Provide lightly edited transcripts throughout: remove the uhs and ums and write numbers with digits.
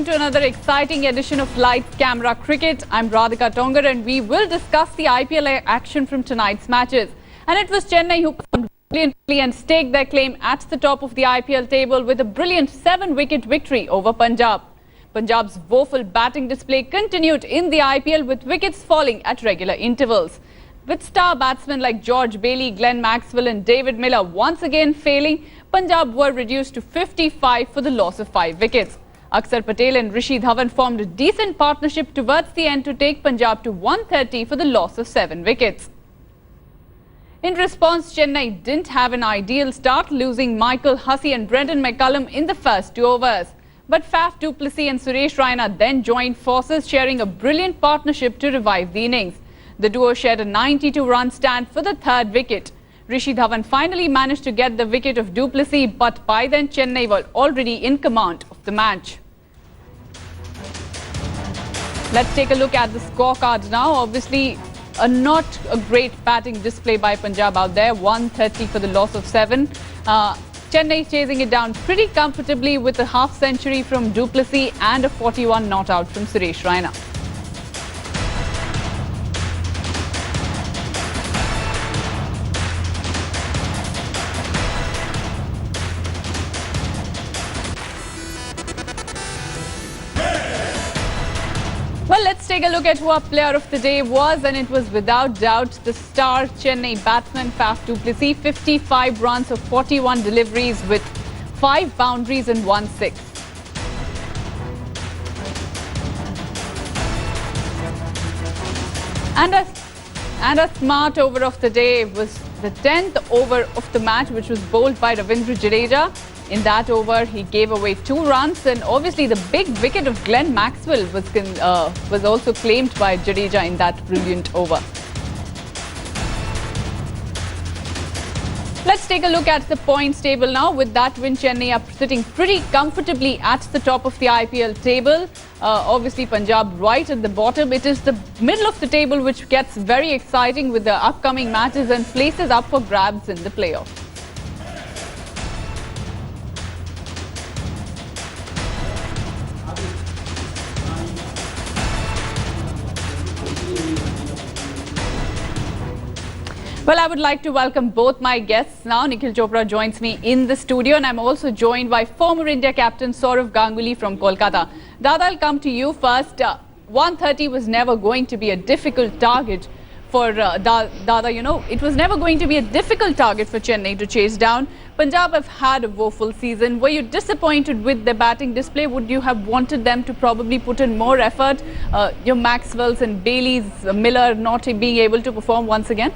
welcome to another exciting edition of Lights Camera Cricket. I'm Radhika Tongar and we will discuss the IPL action from tonight's matches. And it was Chennai who performed brilliantly and staked their claim at the top of the IPL table with a brilliant 7-wicket victory over Punjab. Punjab's woeful batting display continued in the IPL with wickets falling at regular intervals. With star batsmen like George Bailey, Glenn Maxwell and David Miller once again failing, Punjab were reduced to 55 for the loss of 5 wickets. Akshar Patel and Rishi Dhawan formed a decent partnership towards the end to take Punjab to 130 for the loss of 7 wickets. In response, Chennai didn't have an ideal start, losing Michael Hussey and Brendan McCullum in the first 2 overs. But Faf du Plessis and Suresh Raina then joined forces, sharing a brilliant partnership to revive the innings. The duo shared a 92-run stand for the 3rd wicket. Rishi Dhawan finally managed to get the wicket of du Plessis, but by then Chennai were already in command of the match. Let's take a look at the scorecards now. Obviously, not a great batting display by Punjab out there. 130 for the loss of 7. Chennai chasing it down pretty comfortably with a half-century from du Plessis and a 41 not out from Suresh Raina. Well, let's take a look at who our player of the day was, and it was without doubt the star Chennai batsman Faf du Plessis. 55 runs of 41 deliveries with 5 boundaries and 1 6. And a smart over of the day was the 10th over of the match, which was bowled by Ravindra Jadeja. In that over, he gave away 2 runs, and obviously the big wicket of Glenn Maxwell was also claimed by Jadeja in that brilliant over. Let's take a look at the points table now. With that win, Chennai are sitting pretty comfortably at the top of the IPL table. Obviously, Punjab right at the bottom. It is the middle of the table which gets very exciting with the upcoming matches and places up for grabs in the playoffs. Well, I would like to welcome both my guests now. Nikhil Chopra joins me in the studio, and I'm also joined by former India captain Saurav Ganguly from Kolkata. Dada, I'll come to you first. 130 was never going to be a difficult target for Dada. You know, it was never going to be a difficult target for Chennai to chase down. Punjab have had a woeful season. Were you disappointed with the batting display? Would you have wanted them to probably put in more effort? Your Maxwells and Baileys, Miller not being able to perform once again?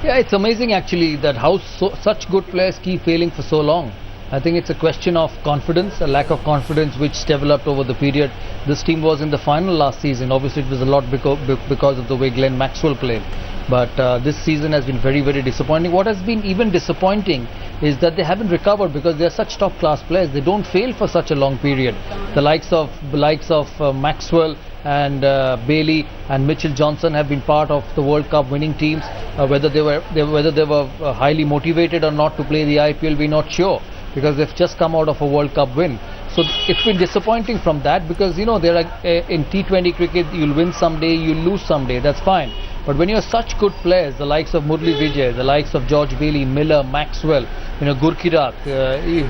Yeah, it's amazing actually that how such good players keep failing for so long. I think it's a question of confidence, a lack of confidence which developed over the period. This team was in the final last season. Obviously, it was a lot because of the way Glenn Maxwell played. But this season has been very, very disappointing. What has been even disappointing is that they haven't recovered because they are such top-class players. They don't fail for such a long period. The likes of Maxwell and Bailey and Mitchell Johnson have been part of the World Cup winning teams. Whether they were highly motivated or not to play the IPL, we're not sure, because they've just come out of a World Cup win. So it's been disappointing from that, because you know there are in T20 cricket you'll win someday, you'll lose someday. That's fine. But when you're such good players, the likes of Murli Vijay, the likes of George Bailey, Miller, Maxwell, Gurkirat,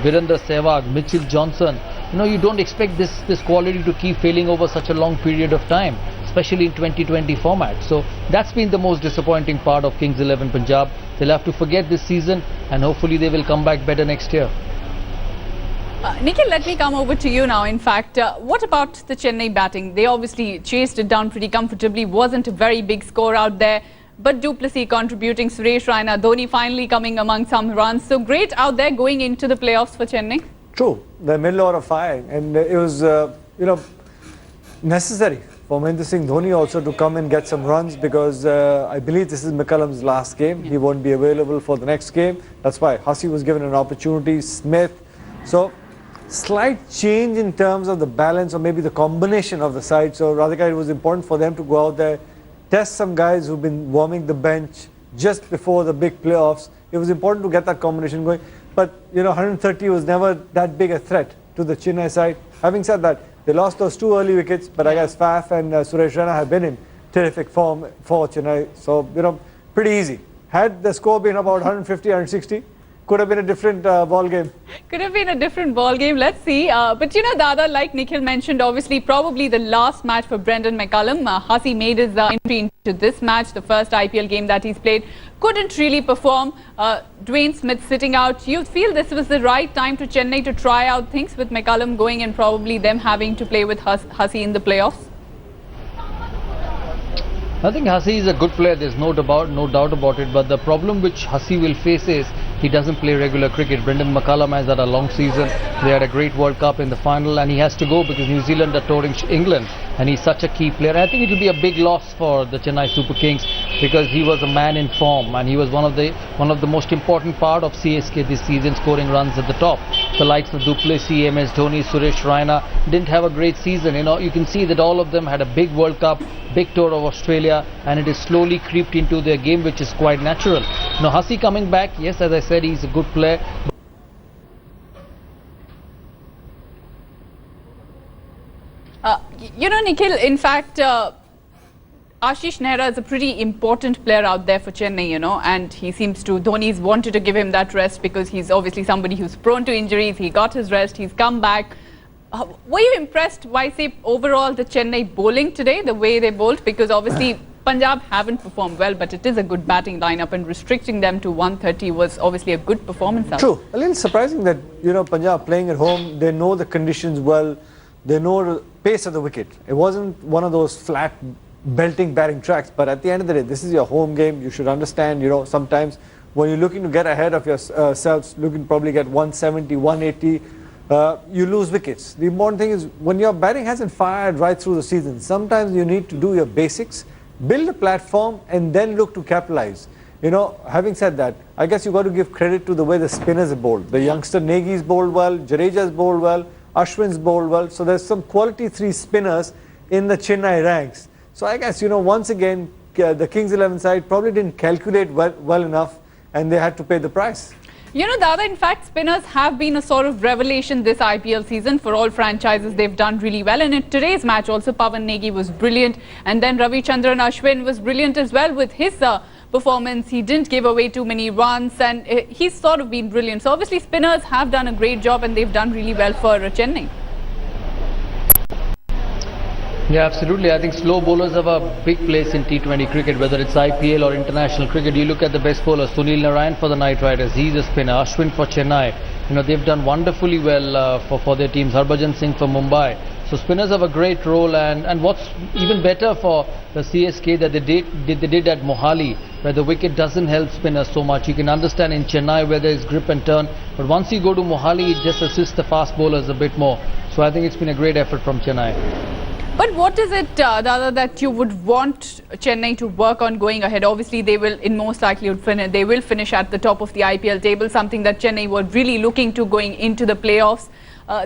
Virendra Sehwag, Mitchell Johnson, you don't expect this quality to keep failing over such a long period of time, especially in 2020 format. So that's been the most disappointing part of Kings 11 Punjab. They'll have to forget this season and hopefully they will come back better next year. Nikhil, let me come over to you now. In fact, what about the Chennai batting? They obviously chased it down pretty comfortably. Wasn't a very big score out there. But du Plessis contributing, Suresh Raina, Dhoni finally coming among some runs. So great out there going into the playoffs for Chennai. True. The middle order firing. And it was, necessary for Mahendra Singh Dhoni also to come and get some runs, because I believe this is McCullum's last game. He won't be available for the next game. That's why Hussey was given an opportunity, Smith. So slight change in terms of the balance or maybe the combination of the side. So Radhika, it was important for them to go out there, test some guys who've been warming the bench just before the big playoffs. It was important to get that combination going. But 130 was never that big a threat to the Chennai side. Having said that, they lost those 2 early wickets, but I guess Faf and Suresh Raina have been in terrific form for Chennai. So, pretty easy. Had the score been about 150, 160, could have been a different ball game. Could have been a different ball game. Let's see. But Dada, like Nikhil mentioned, obviously probably the last match for Brendan McCullum. Hussey made his entry into this match, the first IPL game that he's played. Couldn't really perform. Dwayne Smith sitting out. You feel this was the right time to Chennai to try out things with McCullum going and probably them having to play with Hussey in the playoffs? I think Hussey is a good player, there's no doubt about it, but the problem which Hussey will face is he doesn't play regular cricket. Brendan McCullum has had a long season, they had a great World Cup in the final and he has to go because New Zealand are touring England and he's such a key player. I think it will be a big loss for the Chennai Super Kings because he was a man in form and he was one of the most important part of CSK this season, scoring runs at the top. The likes of Duplessis, MS Dhoni, Suresh Raina didn't have a great season. You can see that all of them had a big World Cup, big tour of Australia, and it is slowly creeped into their game, which is quite natural. Now Hussey coming back, yes, as I said, he's a good player. Nikhil, in fact, Ashish Nehra is a pretty important player out there for Chennai, and he seems to, Dhoni's wanted to give him that rest because he's obviously somebody who's prone to injuries. He got his rest, he's come back. Were you impressed by, say, overall the Chennai bowling today, the way they bowled? Because obviously Punjab haven't performed well, but it is a good batting lineup and restricting them to 130 was obviously a good performance. True. A little surprising that, Punjab playing at home, they know the conditions well, they know the pace of the wicket. It wasn't one of those flat belting batting tracks, but at the end of the day, this is your home game. You should understand, sometimes when you're looking to get ahead of yourselves, looking to probably get 170, 180, you lose wickets. The important thing is when your batting hasn't fired right through the season, sometimes you need to do your basics, build a platform and then look to capitalize. Having said that, I guess you've got to give credit to the way the spinners have bowled. The youngster Negi's bowled well, Jadeja's bowled well, Ashwin's bowled well. So there's some quality 3 spinners in the Chennai ranks. So I guess, once again, the Kings 11 side probably didn't calculate well enough and they had to pay the price. Dada, in fact, spinners have been a sort of revelation this IPL season for all franchises. They've done really well. And in today's match, also Pawan Negi was brilliant. And then Ravichandran Ashwin was brilliant as well with his performance. He didn't give away too many runs and he's sort of been brilliant. So obviously, spinners have done a great job and they've done really well for Chennai. Yeah, absolutely. I think slow bowlers have a big place in T20 cricket, whether it's IPL or international cricket. You look at the best bowler, Sunil Narayan for the Knight Riders. He's a spinner. Ashwin for Chennai. They've done wonderfully well for their teams. Harbhajan Singh for Mumbai. So spinners have a great role, and what's even better for the CSK that they did at Mohali, where the wicket doesn't help spinners so much. You can understand in Chennai where there is grip and turn, but once you go to Mohali, it just assists the fast bowlers a bit more. So I think it's been a great effort from Chennai. But what is it, Dada, that you would want Chennai to work on going ahead? Obviously, they will, in most likelihood, they will finish at the top of the IPL table, something that Chennai were really looking to going into the playoffs.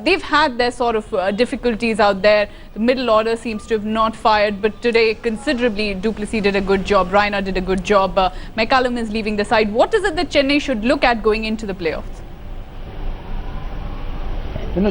They've had their sort of difficulties out there. The middle order seems to have not fired, but today considerably Duplessis did a good job, Raina did a good job, McCullum is leaving the side. What is it that Chennai should look at going into the playoffs?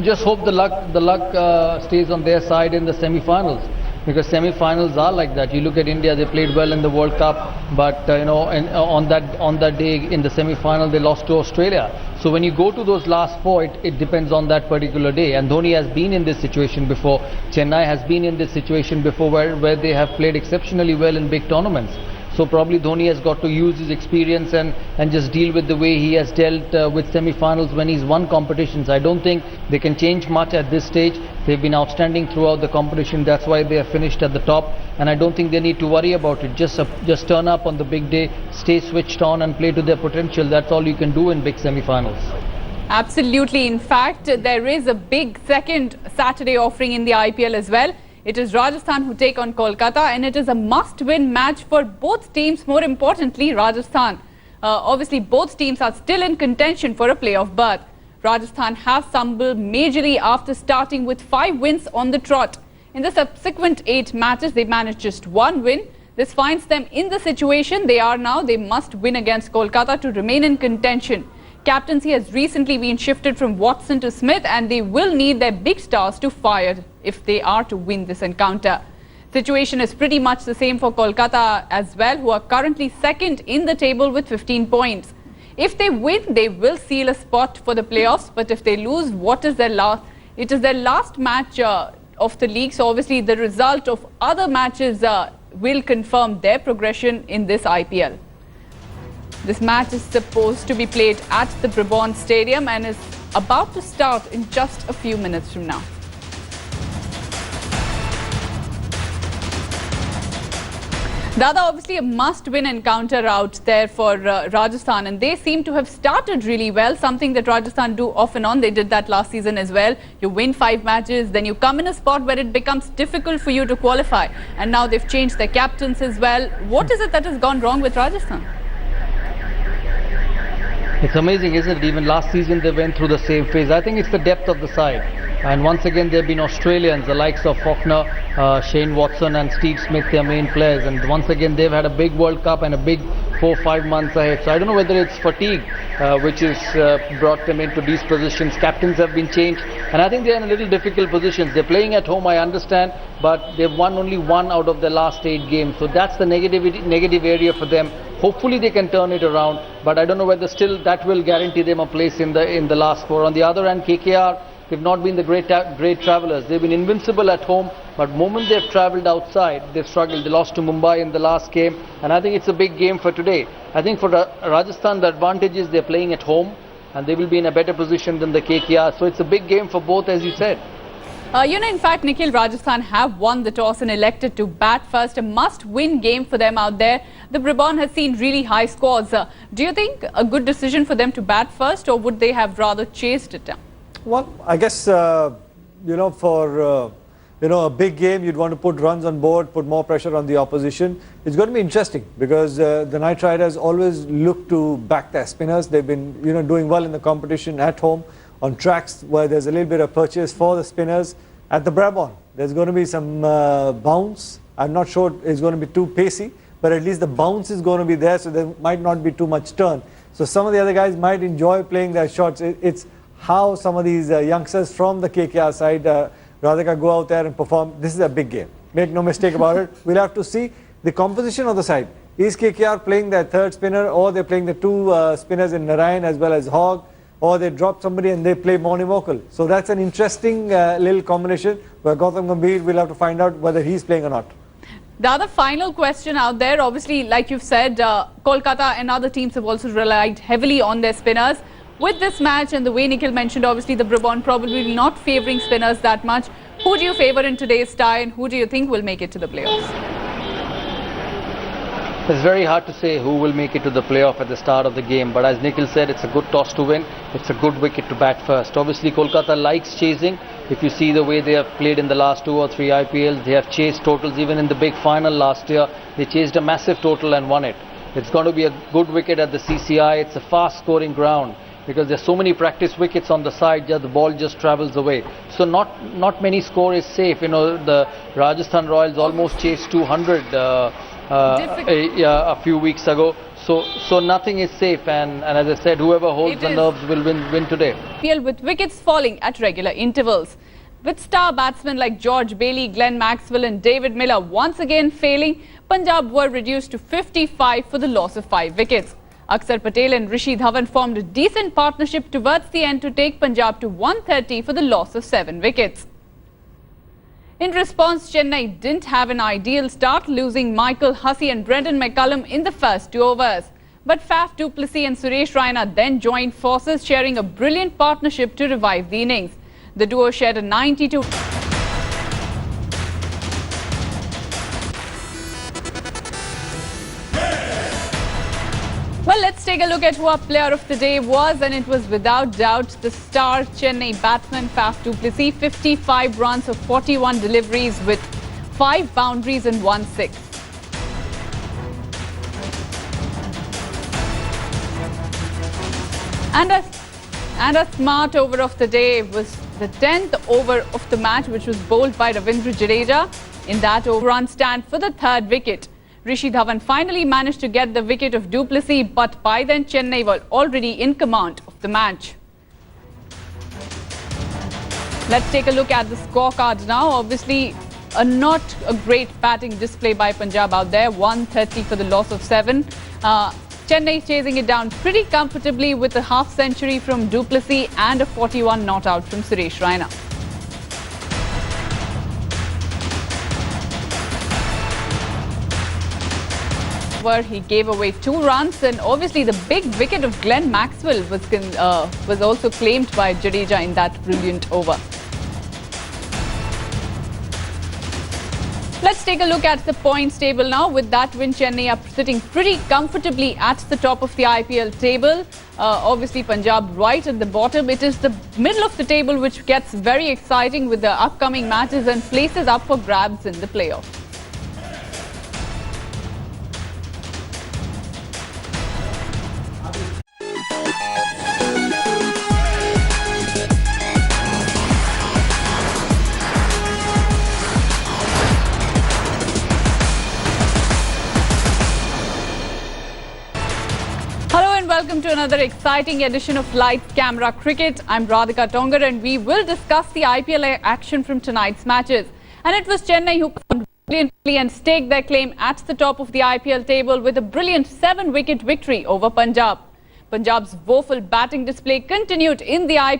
Just hope the luck stays on their side in the semi-finals, because semi-finals are like that. You look at India; they played well in the World Cup, but on that day in the semi-final they lost to Australia. So when you go to those last 4, it depends on that particular day. And Dhoni has been in this situation before. Chennai has been in this situation before, where they have played exceptionally well in big tournaments. So probably Dhoni has got to use his experience and just deal with the way he has dealt with semi-finals when he's won competitions. I don't think they can change much at this stage. They've been outstanding throughout the competition. That's why they are finished at the top. And I don't think they need to worry about it. Just turn up on the big day, stay switched on and play to their potential. That's all you can do in big semi-finals. Absolutely. In fact, there is a big second Saturday offering in the IPL as well. It is Rajasthan who take on Kolkata, and it is a must-win match for both teams. More importantly, Rajasthan. Obviously, both teams are still in contention for a playoff berth. Rajasthan have stumbled majorly after starting with 5 wins on the trot. In the subsequent 8 matches, they managed just 1 win. This finds them in the situation they are now. They must win against Kolkata to remain in contention. captaincy has recently been shifted from Watson to Smith, and they will need their big stars to fire if they are to win this encounter. Situation is pretty much the same for Kolkata as well, who are currently second in the table with 15 points. If they win, they will seal a spot for the playoffs, but if they lose, it is their last match of the league, so obviously the result of other matches will confirm their progression in this IPL. This match is supposed to be played at the Brabant Stadium and is about to start in just a few minutes from now. Dada, obviously a must-win encounter out there for Rajasthan, and they seem to have started really well, something that Rajasthan do off and on. They did that last season as well. You win 5 matches, then you come in a spot where it becomes difficult for you to qualify, and now they've changed their captains as well. What is it that has gone wrong with Rajasthan? It's amazing, isn't it? Even last season they went through the same phase. I think it's the depth of the side. And once again, there have been Australians, the likes of Faulkner, Shane Watson and Steve Smith, their main players. And once again, they've had a big World Cup and a big 4-5 months ahead. So I don't know whether it's fatigue which has brought them into these positions. Captains have been changed. And I think they're in a little difficult positions. They're playing at home, I understand, but they've won only 1 out of the last 8 games. So that's the negative area for them. Hopefully they can turn it around, but I don't know whether still that will guarantee them a place in the last 4. On the other hand, KKR, they've not been the great travellers. They've been invincible at home, but moment they've travelled outside, they've struggled. They lost to Mumbai in the last game, and I think it's a big game for today. I think for Rajasthan, the advantage is they're playing at home, and they will be in a better position than the KKR. So it's a big game for both, as you said. In fact, Nikhil, Rajasthan have won the toss and elected to bat first. A must-win game for them out there. The Brabant has seen really high scores. Do you think a good decision for them to bat first, or would they have rather chased it down? Well, I guess, for a big game, you'd want to put runs on board, put more pressure on the opposition. It's going to be interesting because the Knight Riders always look to back their spinners. They've been, doing well in the competition at home on tracks where there's a little bit of purchase for the spinners. At the Brabant, there's going to be some bounce. I'm not sure it's going to be too pacey, but at least the bounce is going to be there, so there might not be too much turn. So some of the other guys might enjoy playing their shots. It's how some of these youngsters from the KKR side, Radhika, go out there and perform. This is a big game. Make no mistake about it. We'll have to see the composition of the side. Is KKR playing their 3rd spinner, or they're playing the 2 spinners in Narayan as well as Hogg, or they drop somebody and they play Morni Mokal. So that's an interesting little combination where Gautam Gambhir will have to find out whether he's playing or not. The other final question out there, obviously, like you've said, Kolkata and other teams have also relied heavily on their spinners. With this match and the way Nikhil mentioned, obviously the Brabant probably not favouring spinners that much. Who do you favour in today's tie, and who do you think will make it to the playoffs? It's very hard to say who will make it to the playoff at the start of the game, but as Nikhil said, it's a good toss to win. It's a good wicket to bat first. Obviously, Kolkata likes chasing. If you see the way they have played in the last 2 or 3 IPLs, they have chased totals. Even in the big final last year, they chased a massive total and won it. It's going to be a good wicket at the CCI. It's a fast-scoring ground because there's so many practice wickets on the side, the ball just travels away. So not many score is safe. The Rajasthan Royals almost chased 200 a few weeks ago. So nothing is safe, and as I said, whoever holds the nerves will win today. With wickets falling at regular intervals. With star batsmen like George Bailey, Glenn Maxwell and David Miller once again failing, Punjab were reduced to 55 for the loss of 5 wickets. Akshar Patel and Rishi Dhawan formed a decent partnership towards the end to take Punjab to 130 for the loss of 7 wickets. In response, Chennai didn't have an ideal start, losing Michael Hussey and Brendan McCullum in the first 2 overs. But Faf du Plessis and Suresh Raina then joined forces, sharing a brilliant partnership to revive the innings. The duo shared a 92. Well, let's take a look at who our player of the day was, and it was without doubt the star Chennai batsman Faf du Plessis. 55 runs of 41 deliveries with 5 boundaries and 1 6. And a smart over of the day was the 10th over of the match, which was bowled by Ravindra Jadeja. In that over-run stand for the 3rd wicket. Rishi Dhawan finally managed to get the wicket of du Plessis, but by then Chennai were already in command of the the match. Let's take a look at the scorecard now. Obviously, not a great batting display by Punjab out there. 130 for the loss of 7. Chennai chasing it down pretty comfortably with a half century from Du Plessis and a 41 not out from Suresh Raina. Where he gave away 2 runs, and obviously the big wicket of Glenn Maxwell was also claimed by Jadeja in that brilliant over. Let's take a look at the points table now. With that win, Chennai are sitting pretty comfortably at the top of the IPL table. Obviously, Punjab right at the bottom. It is the middle of the table which gets very exciting with the upcoming matches and places up for grabs in the playoffs. Welcome to another exciting edition of Lights Camera Cricket. I'm Radhika Tongar and we will discuss the IPL action from tonight's matches. And it was Chennai who performed brilliantly and staked their claim at the top of the IPL table with a brilliant 7-wicket victory over Punjab. Punjab's woeful batting display continued in the IPL.